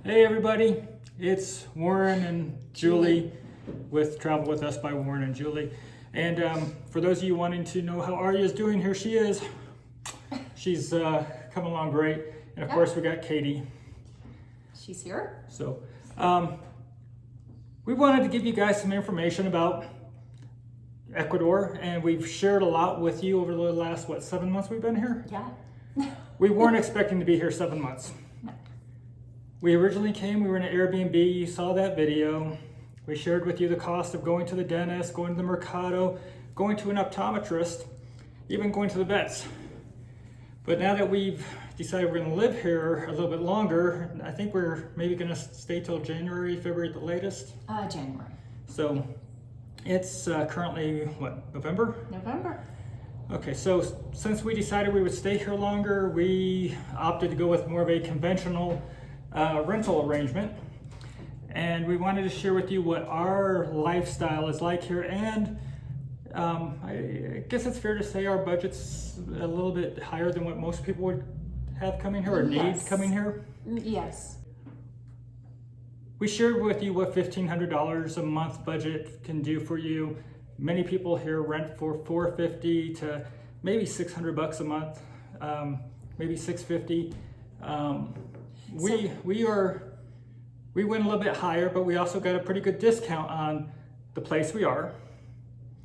Hey everybody, it's Warren and Julie with Travel With Us by Warren and Julie. And for those of you wanting to know how Arya is doing, here she is. She's coming along great. And of course we got Katie. She's here. So we wanted to give you guys some information about Ecuador, and we've shared a lot with you over the last, 7 months we've been here? Yeah. We weren't expecting to be here 7 months. We originally came, we were in an Airbnb, you saw that video. We shared with you the cost of going to the dentist, going to the Mercado, going to an optometrist, even going to the vets. But now that we've decided we're gonna live here a little bit longer, I think we're maybe gonna stay till January, February at the latest. January. So it's currently, November? November. Okay, so since we decided we would stay here longer, we opted to go with more of a conventional rental arrangement, and we wanted to share with you what our lifestyle is like here. And I guess it's fair to say our budget's a little bit higher than what most people would have coming here or need coming here. Yes. We shared with you what $1,500 a month budget can do for you. Many people here rent for $450 to maybe $600 a month, maybe $650. We went a little bit higher, but we also got a pretty good discount on the place we are.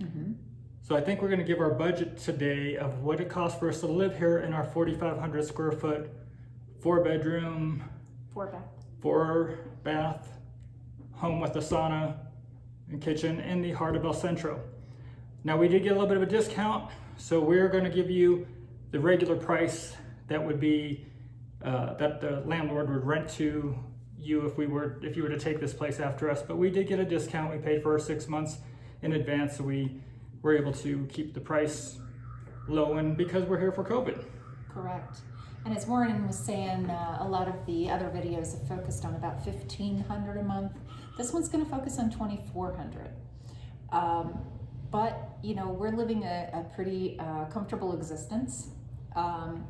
Mm-hmm. So I think we're going to give our budget today of what it costs for us to live here in our 4,500 square foot, 4-bedroom, 4-bath home with a sauna and kitchen in the heart of El Centro. Now we did get a little bit of a discount, so we're going to give you the regular price that would be that the landlord would rent to you if you were to take this place after us. But we did get a discount. We paid for our 6 months in advance, so we were able to keep the price low, and because we're here for COVID. Correct. And as Warren was saying, a lot of the other videos have focused on about $1,500 a month. This one's going to focus on $2,400. But you know, we're living a pretty comfortable existence.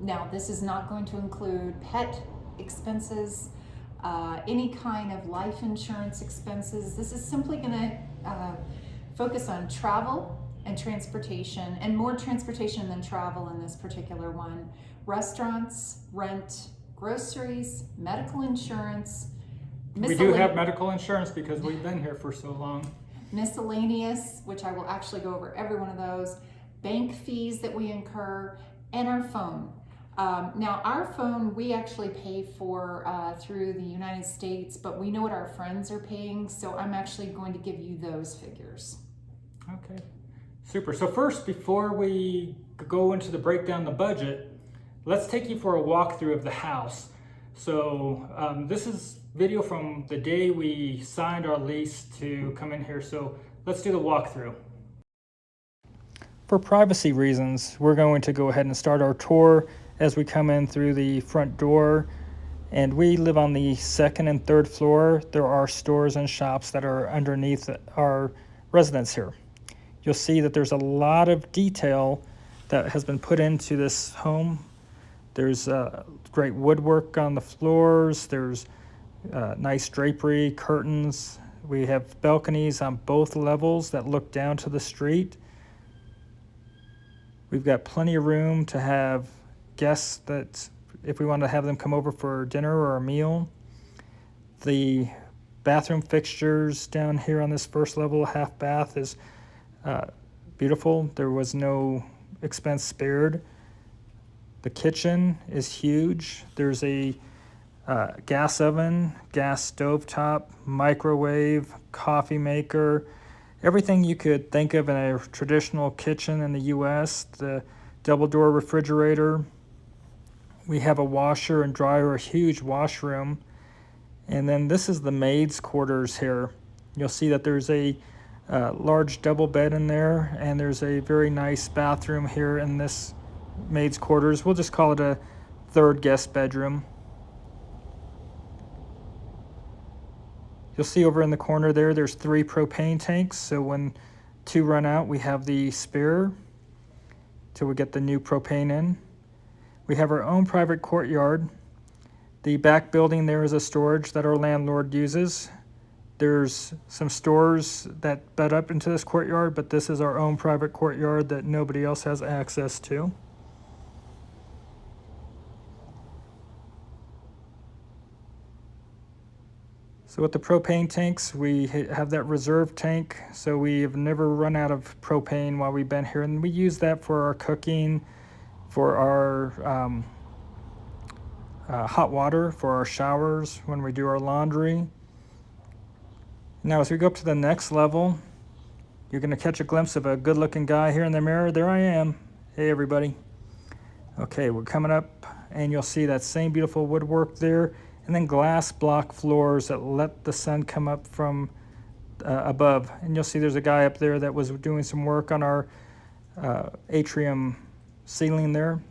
Now, this is not going to include pet expenses, any kind of life insurance expenses. This is simply going to focus on travel and transportation, and more transportation than travel in this particular one. Restaurants, rent, groceries, medical insurance. We do have medical insurance because we've been here for so long. Miscellaneous, which I will actually go over every one of those. Bank fees that we incur, and our phone. Now our phone we actually pay for through the United States, but we know what our friends are paying, so I'm actually going to give you those figures. Okay, super. So first, before we go into the breakdown the budget, let's take you for a walkthrough of the house. So this is video from the day we signed our lease to come in here. So let's do the walkthrough. For privacy reasons, we're going to go ahead and start our tour as we come in through the front door. And we live on the 2nd and 3rd floor. There are stores and shops that are underneath our residence here. You'll see that there's a lot of detail that has been put into this home. There's great woodwork on the floors. There's nice drapery, curtains. We have balconies on both levels that look down to the street. We've got plenty of room to have guests that, if we want to have them come over for dinner or a meal. The bathroom fixtures down here on this first level, half bath, is beautiful. There was no expense spared. The kitchen is huge. There's a gas oven, gas stovetop, microwave, coffee maker, everything you could think of in a traditional kitchen in the U.S. The double door refrigerator. We have a washer and dryer, a huge washroom. And then this is the maid's quarters here. You'll see that there's a large double bed in there, and there's a very nice bathroom here in this maid's quarters. We'll just call it a 3rd guest bedroom. You'll see over in the corner there's 3 propane tanks, so when 2 run out, we have the spare till we get the new propane in. We have our own private courtyard. The back building there is a storage that our landlord uses. There's some stores that butt up into this courtyard, but this is our own private courtyard that nobody else has access to. So with the propane tanks, we have that reserve tank, so we have never run out of propane while we've been here, and we use that for our cooking, for our hot water, for our showers, when we do our laundry. Now as we go up to the next level, you're going to catch a glimpse of a good-looking guy here in the mirror. There I am. Hey everybody. Okay, we're coming up, and you'll see that same beautiful woodwork there, and then glass block floors that let the sun come up from above. And you'll see there's a guy up there that was doing some work on our atrium ceiling there.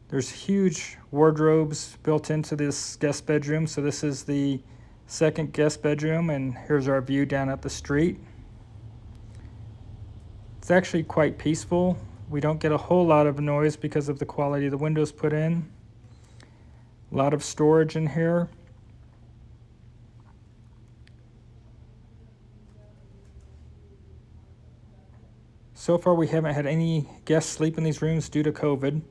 There's huge wardrobes built into this guest bedroom. So this is the second guest bedroom, and here's our view down at the street. It's actually quite peaceful. We don't get a whole lot of noise because of the quality of the windows put in. A lot of storage in here. So far we haven't had any guests sleep in these rooms due to COVID.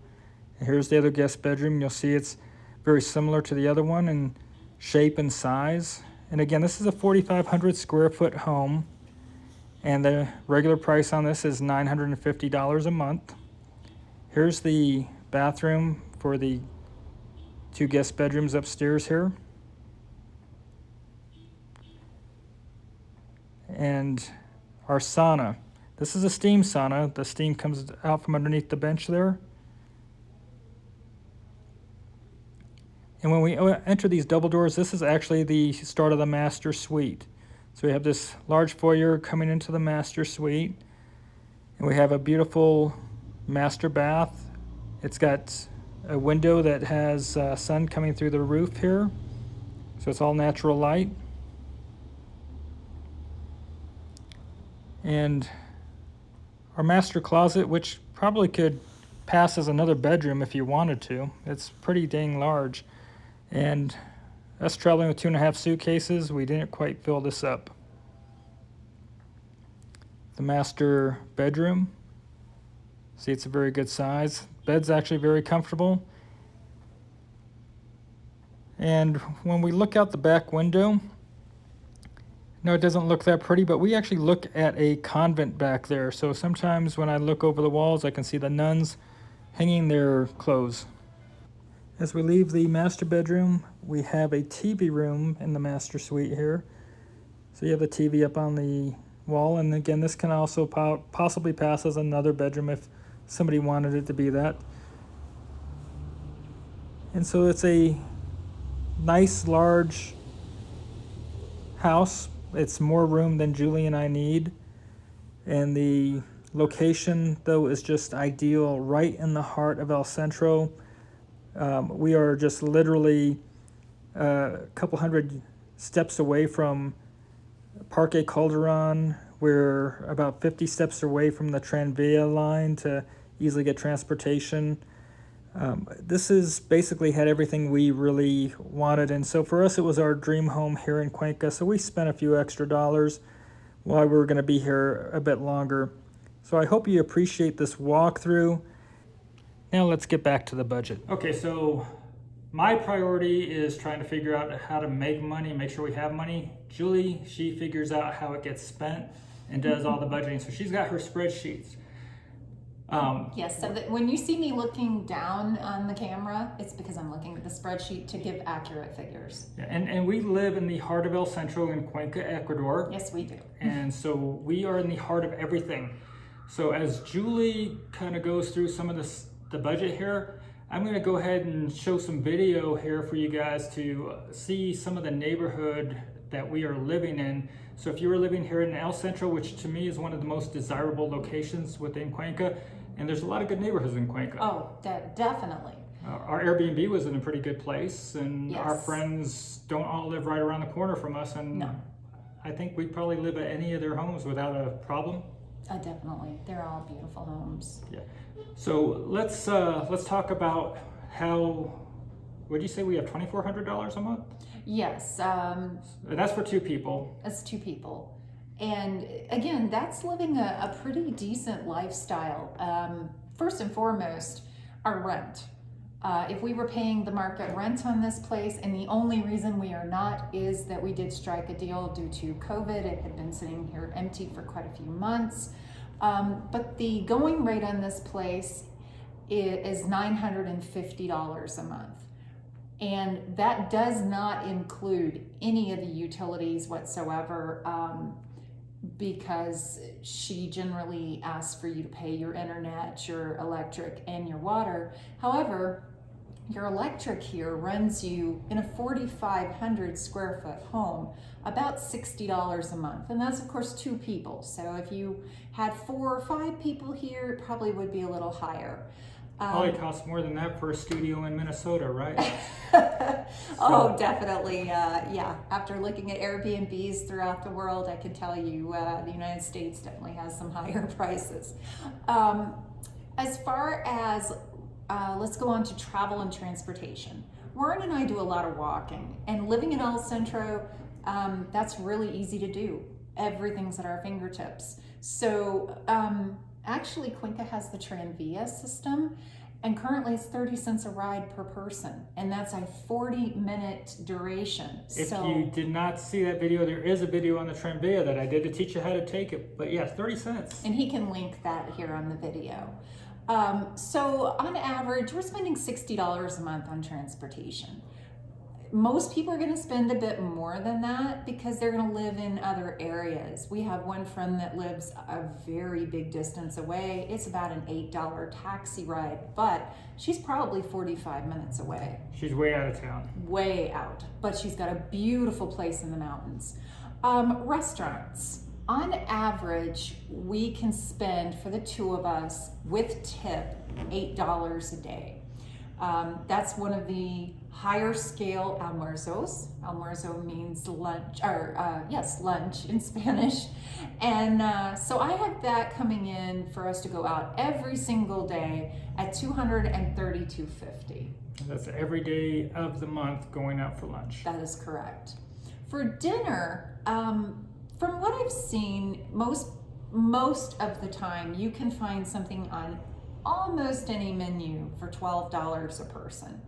And here's the other guest bedroom. You'll see it's very similar to the other one in shape and size. And again, this is a 4,500 square foot home, and the regular price on this is $950 a month. Here's the bathroom for the 2 guest bedrooms upstairs here. And our sauna. This is a steam sauna. The steam comes out from underneath the bench there. And when we enter these double doors, this is actually the start of the master suite. So we have this large foyer coming into the master suite, and we have a beautiful master bath. It's got a window that has sun coming through the roof here, so it's all natural light. And our master closet, which probably could pass as another bedroom if you wanted to. It's pretty dang large. And us traveling with 2.5 suitcases, we didn't quite fill this up. The master bedroom. See, it's a very good size. Bed's actually very comfortable. And when we look out the back window, no, it doesn't look that pretty, but we actually look at a convent back there. So sometimes when I look over the walls, I can see the nuns hanging their clothes. As we leave the master bedroom, we have a TV room in the master suite here. So you have the TV up on the wall, and again, this can also possibly pass as another bedroom if somebody wanted it to be that. And so it's a nice, large house. It's more room than Julie and I need. And the location, though, is just ideal, right in the heart of El Centro. We are just literally a couple hundred steps away from Parque Calderon. We're about 50 steps away from the Tranvia line to easily get transportation. This has basically had everything we really wanted, and so for us it was our dream home here in Cuenca, so we spent a few extra dollars while we were going to be here a bit longer. So I hope you appreciate this walkthrough. Now let's get back to the budget. Okay, so my priority is trying to figure out how to make money, make sure we have money. Julie, she figures out how it gets spent and does all the budgeting. So she's got her spreadsheets. Yes, so that when you see me looking down on the camera, it's because I'm looking at the spreadsheet to give accurate figures. Yeah, and we live in the heart of El Centro in Cuenca, Ecuador. Yes, we do. And so we are in the heart of everything. So as Julie kind of goes through some of the budget here, I'm going to go ahead and show some video here for you guys to see some of the neighborhood that we are living in. So if you were living here in El Centro, which to me is one of the most desirable locations within Cuenca, and there's a lot of good neighborhoods in Cuenca. Oh, definitely. Our Airbnb was in a pretty good place, and yes. Our friends don't all live right around the corner from us, and no. I think we'd probably live at any of their homes without a problem. Definitely. They're all beautiful homes. Yeah. So let's talk about how would you say we have $2,400 a month? Yes, And that's for 2 people. that's 2 people. And again, that's living a pretty decent lifestyle. First and foremost, our rent. If we were paying the market rent on this place, and the only reason we are not is that we did strike a deal due to COVID. It had been sitting here empty for quite a few months. But the going rate on this place is $950 a month. And that does not include any of the utilities whatsoever, because she generally asks for you to pay your internet, your electric, and your water. However, your electric here runs you in a 4,500 square foot home about $60 a month. And that's of course 2 people. So if you had 4 or 5 people here, it probably would be a little higher. Probably costs more than that for a studio in Minnesota, right? Oh, definitely. Yeah. After looking at Airbnbs throughout the world, I can tell you the United States definitely has some higher prices. As far as, let's go on to travel and transportation. Warren and I do a lot of walking, and living in El Centro, that's really easy to do. Everything's at our fingertips. So, actually, Cuenca has the Tranvia system, and currently it's 30 cents a ride per person, and that's a 40-minute duration. If you did not see that video, there is a video on the Tranvia that I did to teach you how to take it. But yeah, 30 cents. And he can link that here on the video. So on average, we're spending $60 a month on transportation. Most people are going to spend a bit more than that because they're going to live in other areas. We have one friend that lives a very big distance away. It's about an $8 taxi ride, but she's probably 45 minutes away. She's way out of town. Way out, but she's got a beautiful place in the mountains. Restaurants. On average, we can spend, for the 2 of us, with tip, $8 a day. That's one of the higher scale almuerzos. Almuerzo means lunch, or yes, lunch in Spanish. And so I have that coming in for us to go out every single day at $232.50. That's every day of the month going out for lunch. That is correct. For dinner, from what I've seen, most of the time you can find something on almost any menu for $12 a person.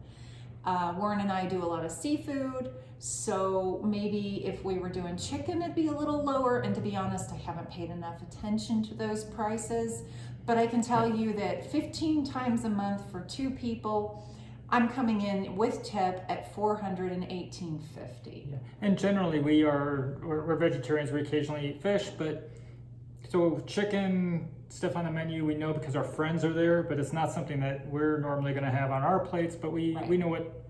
Warren and I do a lot of seafood, so maybe if we were doing chicken, it'd be a little lower. And to be honest, I haven't paid enough attention to those prices, but I can tell you that 15 times a month for 2 people, I'm coming in with tip at $418.50. Yeah. And generally we're vegetarians. We occasionally eat fish, but so chicken stuff on the menu we know because our friends are there, but it's not something that we're normally going to have on our plates. But we know what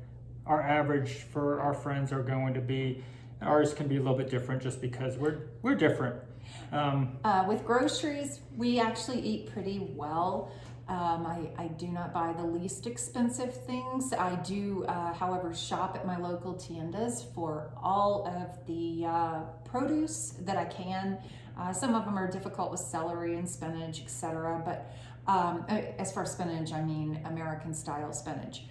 our average for our friends are going to be. Ours can be a little bit different just because we're different. With groceries, we actually eat pretty well. I do not buy the least expensive things. I do, however, shop at my local tiendas for all of the produce that I can. Some of them are difficult with celery and spinach, etc. But as far as spinach, I mean American style spinach.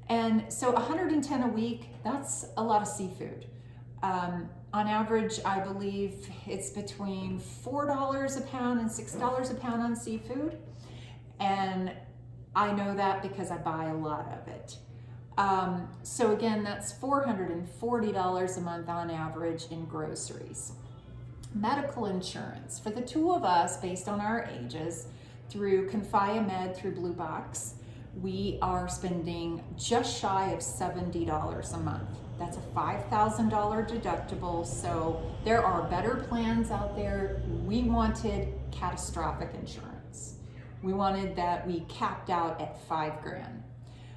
And so 110 a week, that's a lot of seafood. On average, I believe it's between $4 a pound and $6 a pound on seafood. And I know that because I buy a lot of it. So again, that's $440 a month on average in groceries. Medical insurance for the 2 of us, based on our ages, through Confia Med, through Blue Box, we are spending just shy of $70 a month. That's a $5,000 deductible. So there are better plans out there. We wanted catastrophic insurance. We wanted that we capped out at $5,000.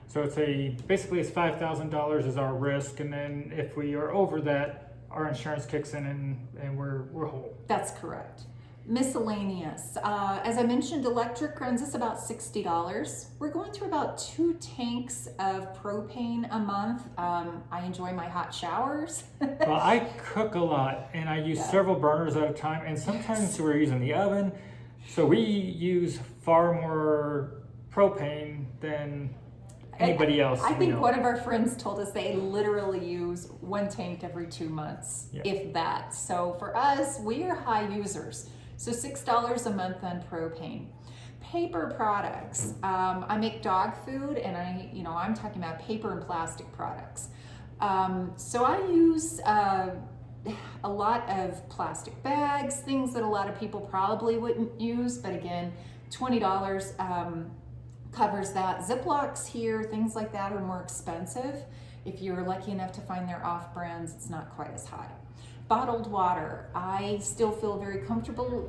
So basically it's $5,000 is our risk, and then if we are over that, our insurance kicks in and we're whole. That's correct. Miscellaneous. As I mentioned, electric runs us about $60. We're going through about 2 tanks of propane a month. I enjoy my hot showers. Well, I cook a lot and I use several burners at a time, and sometimes we're using the oven. So we use far more propane than anybody else. I think one of our friends told us they literally use one tank every 2 months, Yeah. if that. So for us, we are high users. So $6 a month on propane. Paper products. I make dog food, and I'm talking about paper and plastic products. So I use a lot of plastic bags, things that a lot of people probably wouldn't use, but again, $20 covers that. Ziplocs here, things like that are more expensive. If you're lucky enough to find their off brands, it's not quite as high. Bottled water. I still feel very comfortable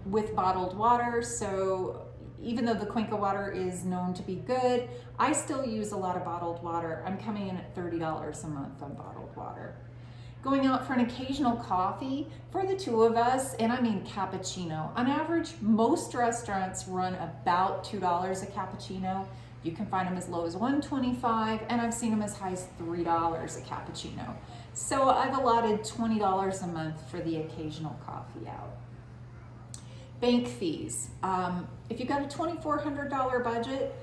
with bottled water, so even though the Cuenca water is known to be good, I still use a lot of bottled water. I'm coming in at $30 a month on bottled water. Going out for an occasional coffee for the two of us, and I mean cappuccino. On average, most restaurants run about $2 a cappuccino. You can find them as low as $1.25, and I've seen them as high as $3 a cappuccino. So I've allotted $20 a month for the occasional coffee out. Bank fees. If you've got a $2,400 budget,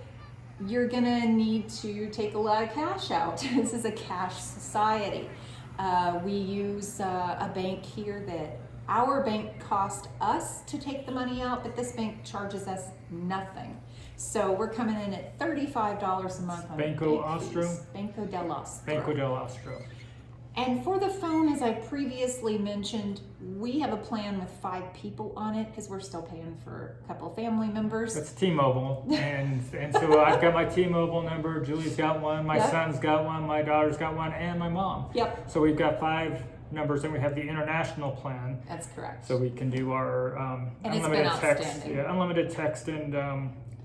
you're gonna need to take a lot of cash out. This is a cash society. We use a bank here that our bank cost us to take the money out, but this bank charges us nothing. So we're coming in at $35 a month on Banco bank Austro? fees. Banco dell'Austro. Banco del Austro. And for the phone, as I previously mentioned, we have a plan with 5 people on it because we're still paying for a couple family members. That's T-Mobile, and so I've got my T-Mobile number. Julie's got one, my Yep. son's got one, my daughter's got one, and my mom. Yep, So we've got 5 numbers, and we have the international plan, that's correct. so we can do our And it's been text, outstanding. unlimited text and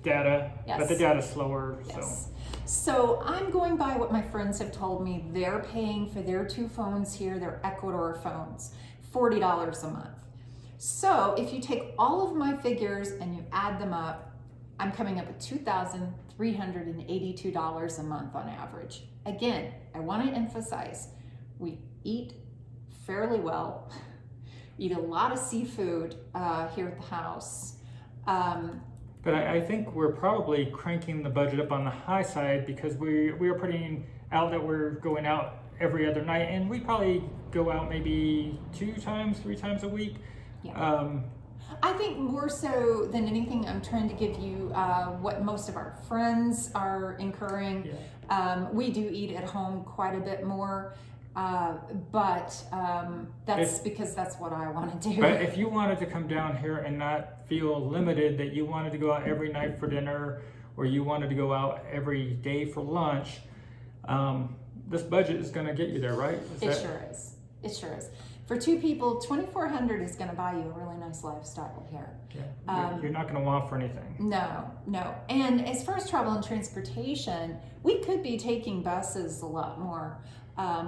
data. Yes. But the data's slower, Yes. So I'm going by what my friends have told me. They're paying for their 2 phones here, their Ecuador phones, $40 a month. So if you take all of my figures and you add them up, I'm coming up with $2,382 a month on average. Again, I want to emphasize, we eat fairly well, eat a lot of seafood here at the house. But I think we're probably cranking the budget up on the high side because we are putting out that we're going out every other night, and we probably go out maybe 2 times, 3 times a week. Yeah. I think more so than anything, I'm trying to give you what most of our friends are incurring. Yeah. We do eat at home quite a bit more, but that's because that's what I want to do. But if you wanted to come down here and not feel limited, that you wanted to go out every night for dinner, or you wanted to go out every day for lunch, this budget is going to get you there, right? Sure is. It sure is. For 2 people, $2,400 is going to buy you a really nice lifestyle here. Yeah. You're not going to want for anything. No. And as far as travel and transportation, we could be taking buses a lot more.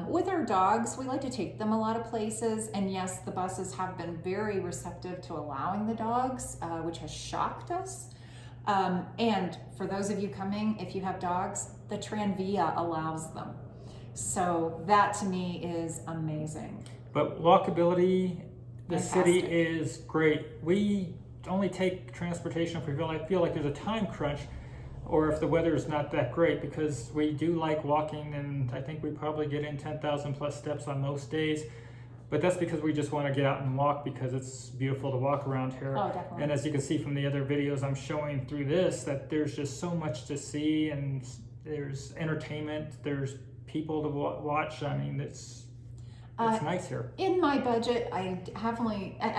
With our dogs, we like to take them a lot of places, and yes, the buses have been very receptive to allowing the dogs, which has shocked us. And for those of you coming, if you have dogs, the Tranvia allows them. So that to me is amazing. But walkability, the city Fantastic. is great. We only take transportation if we feel like there's a time crunch, or if the weather is not that great, because we do like walking, and I think we probably get in 10,000 plus steps on most days. But that's because we just want to get out and walk because it's beautiful to walk around here. Oh, definitely. And as you can see from the other videos I'm showing through this, that there's just so much to see, and there's entertainment, there's people to watch. I mean, it's nice here. In my budget, I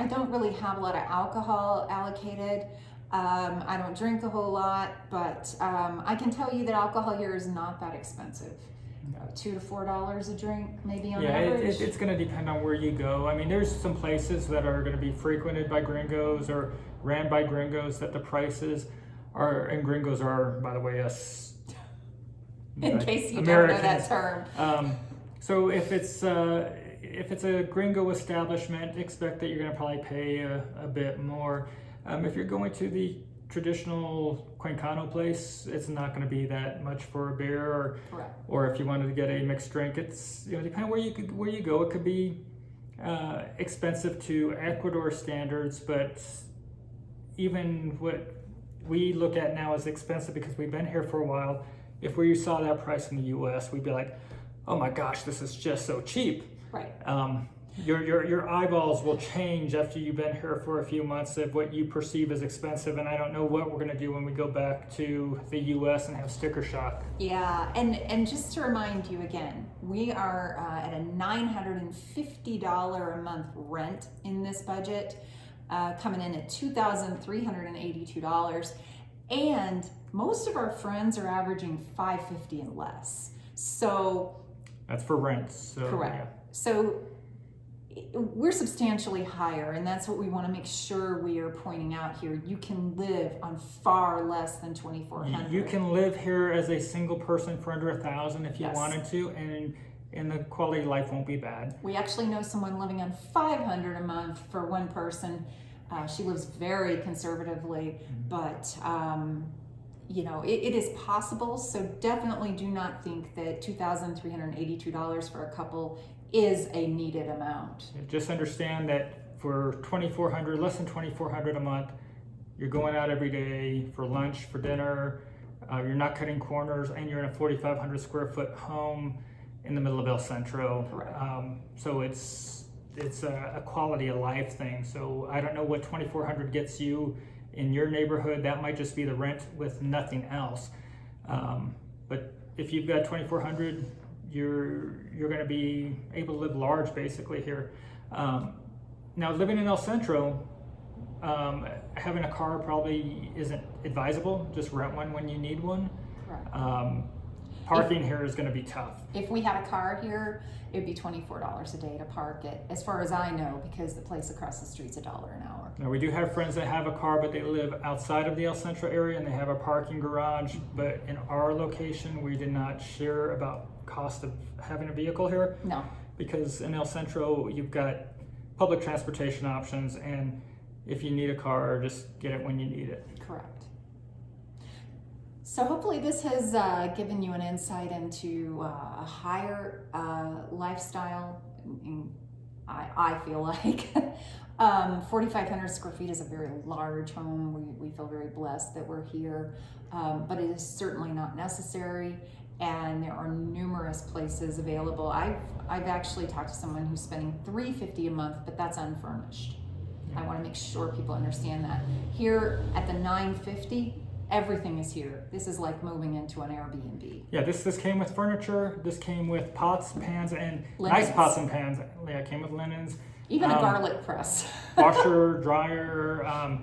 don't really have a lot of alcohol allocated. I don't drink a whole lot, but I can tell you that alcohol here is not that expensive. $2 to $4 a drink, maybe on average. It's going to depend on where you go. I mean, there's some places that are going to be frequented by gringos or ran by gringos that the prices are, and gringos are, by the way, us. In case you Americans. don't know that term. So if it's a gringo establishment, expect that you're going to probably pay a bit more. If you're going to the traditional Cuencano place, it's not going to be that much for a beer, or if you wanted to get a mixed drink, it's depending where you go, it could be expensive to Ecuador standards, but even we look at now as expensive because we've been here for a while. If we saw that price in the US, we'd be like, oh my gosh, this is just so cheap. Right. Your eyeballs will change after you've been here for a few months of what you perceive as expensive, and I don't know what we're going to do when we go back to the US and have sticker shock. Yeah, and just to remind you again, we are at a $950 a month rent in this budget, coming in at $2,382, and most of our friends are averaging $550 and less. So that's for rent. So, correct. Yeah. So we're substantially higher, and that's what we want to make sure we are pointing out here. You can live on far less than $2,400. You can live here as a single person for under $1,000 if you Yes. wanted to, and the quality of life won't be bad. We actually know someone living on $500 a month for one person. She lives very conservatively, but it is possible. So definitely do not think that $2,382 for a couple is a needed amount. Just understand that for $2,400, less than $2,400 a month, you're going out every day for lunch, for dinner. You're not cutting corners, and you're in a 4,500 square foot home in the middle of El Centro. Correct. So it's a quality of life thing. So I don't know what $2,400 gets you in your neighborhood. That might just be the rent with nothing else. But if you've got $2,400, you're going to be able to live large basically here. Now living in El Centro, having a car probably isn't advisable. Just rent one when you need one. Correct. Parking here is going to be tough. If we had a car here, it'd be $24 a day to park it, as far as I know, because the place across the street's $1 an hour. Now we do have friends that have a car, but they live outside of the El Centro area and they have a parking garage. But in our location, we did not share about cost of having a vehicle here. No. Because in El Centro, you've got public transportation options, and if you need a car, just get it when you need it. Correct. So hopefully this has given you an insight into a higher lifestyle. I feel like 4,500 square feet is a very large home. We feel very blessed that we're here, but it is certainly not necessary. And there are numerous places available. I've actually talked to someone who's spending $350 a month, but that's unfurnished. I want to make sure people understand that. Here at the $950, everything is here. This is like moving into an Airbnb. Yeah, this came with furniture. This came with pots, pans, and Linens. nice pots and pans. Yeah, it came with linens. Even a garlic press. Washer, dryer.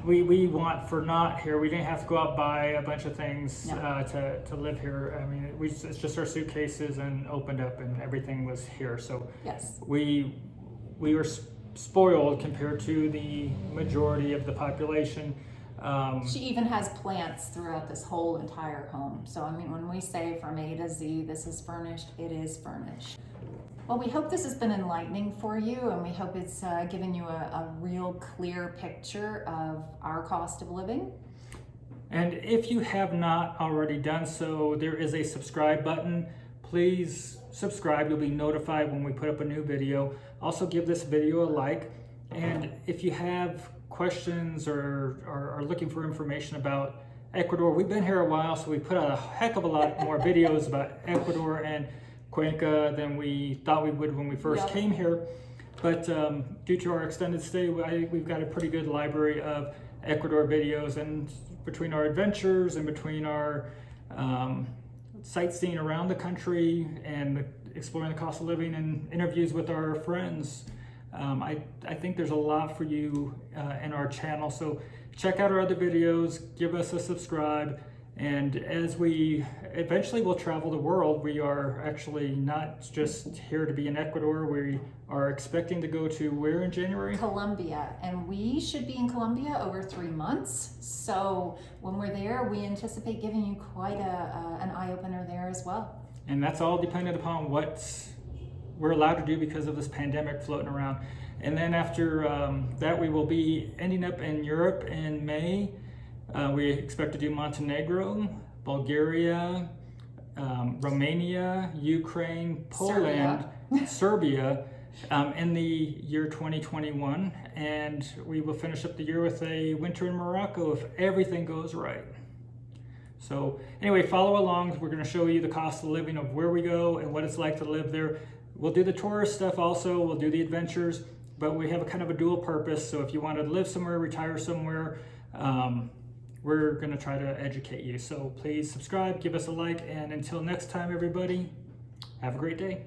We want for naught here. We didn't have to go out and buy a bunch of things to live here. I mean, it's just our suitcases and opened up, and everything was here. So Yes. we were spoiled compared to the majority of the population. She even has plants throughout this whole entire home. So, I mean, when we say from A to Z, this is furnished, it is furnished. Well, we hope this has been enlightening for you, and we hope it's given you a real clear picture of our cost of living. And if you have not already done so, there is a subscribe button. Please subscribe. You'll be notified when we put up a new video. Also, give this video a like. And if you have questions or are looking for information about Ecuador, we've been here a while, so we put out a heck of a lot more videos about Ecuador and Cuenca than we thought we would when we first came here. But due to our extended stay, we've got a pretty good library of Ecuador videos, and between our adventures and between our sightseeing around the country and exploring the cost of living and interviews with our friends, I think there's a lot for you in our channel. So check out our other videos, give us a subscribe, and as we eventually will travel the world, we are actually not just here to be in Ecuador. We are expecting to go to where in January? Colombia, and we should be in Colombia over 3 months. So when we're there, we anticipate giving you quite an eye-opener there as well. And that's all dependent upon what we're allowed to do because of this pandemic floating around. And then after that, we will be ending up in Europe in May. We expect to do Montenegro, Bulgaria, Romania, Ukraine, Poland, Serbia, in the year 2021, and we will finish up the year with a winter in Morocco if everything goes right. So anyway, follow along. We're going to show you the cost of living of where we go and what it's like to live there. We'll do the tourist stuff also, we'll do the adventures, but we have a kind of a dual purpose. So if you want to live somewhere, retire somewhere, we're going to try to educate you. So please subscribe, give us a like, and until next time, everybody, have a great day.